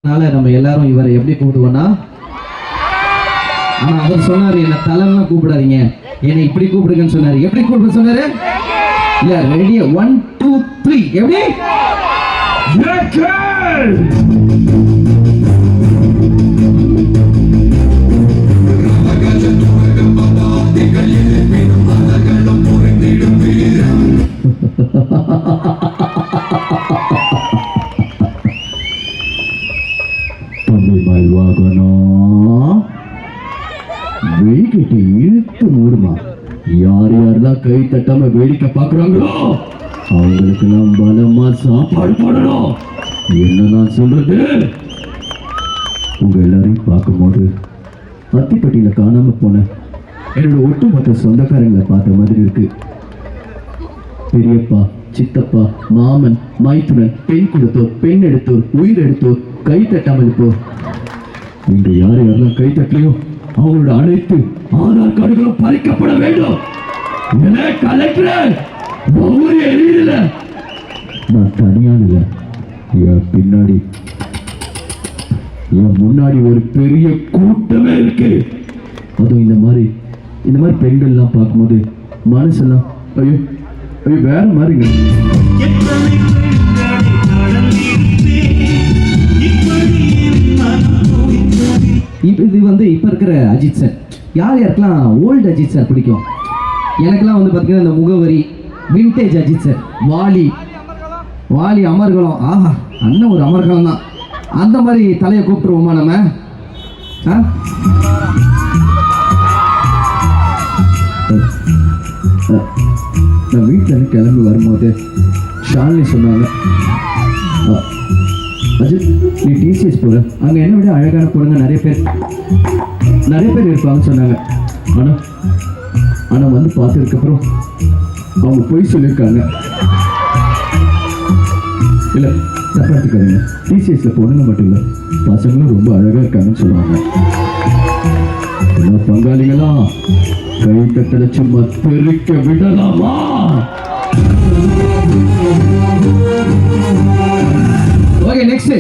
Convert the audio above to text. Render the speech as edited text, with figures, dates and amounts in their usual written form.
அதனால நம்ம எல்லாரும் இவரை எப்படி கூப்பிடுவோம்னா, ஆனா அவர் சொன்னாரு என்ன தலைலாம் கூப்பிடாதீங்க, என்னை இப்படி கூப்பிடுங்கன்னு சொன்னாரு. எப்படி கூப்பிட சொன்னாரு? இல்ல ரெடியா 1 2 3 எப்படி? தம்பி மயில்வாகனா வேடிக்கை இழுத்து மூடுமா. யார் யாரெல்லாம் கை தட்டாம வேடிக்கை பார்க்குறாங்களோ அவங்களுக்கு நான் பலமா சாப்பாடு போடணும். என்ன நான் சொல்றது? உங்க எல்லாரையும் பார்க்கும்போது அத்திப்பட்டியில காணாம போன என்னோட ஒட்டுமொத்த சொந்தக்காரங்களை பார்த்த மாதிரி இருக்கு. பெரியப்பா, சித்தப்பா, மாமன், மைத்துனன், பெண் கொடுத்தோர், பெண் எடுத்தோர், உயிர் எடுத்தோர், கை தட்டாமல் இருப்போர். நீங்க யார் யாரெல்லாம் கை தட்டலையோ அவங்களோட அனைத்து ஆதார் கார்டுகளும் பறிக்கப்பட வேண்டும். கலெக்டர் ஒவ்வொரு எரியில நான் தனியான இல்ல, என் பின்னாடி என் முன்னாடி ஒரு பெரிய கூட்டமே இருக்கு. அதுவும் இந்த மாதிரி பெண்கள்லாம் பார்க்கும்போது மனசெல்லாம் ஐயோ ஐயோ வேற மாதிரிங்க. இது வந்து இப்போ இருக்கிற அஜித் சார். யார் யாருக்கெல்லாம் ஓல்டு அஜித் சார் பிடிக்கும்? எனக்கெல்லாம் வந்து பார்த்தீங்கன்னா இந்த முகவரி வின்டேஜ் அஜித் சார், வாலி அமர்கலம். ஆஹா, அண்ணன் ஒரு அமர்கலம் தான். அந்த மாதிரி தலையை கூப்பிட்டுருவோமா நம்ம? நான் வீட்டில் கிளம்பி வரும்போது ஷாலினி சொன்னாங்க, அஜித் நீ டிசிஎஸ் போகிற, அங்கே என்ன விட அழகான பொண்ணுங்க நிறைய பேர் இருப்பாங்கன்னு சொன்னாங்க. ஆனால் வந்து பார்த்ததுக்கப்புறம் அவங்க பொய் சொல்லியிருக்காங்க. இல்லை தப்பா எடுத்துக்காதீங்க, டிசிஎஸில் பொண்ணுங்க மட்டும் இல்லை பசங்களும் ரொம்ப அழகாக இருக்காங்கன்னு சொல்லுவாங்க. எல்லா பங்காளிகளாம் கை தட்டலை சும்மா தெறிக்க விடலாமா? Okay, next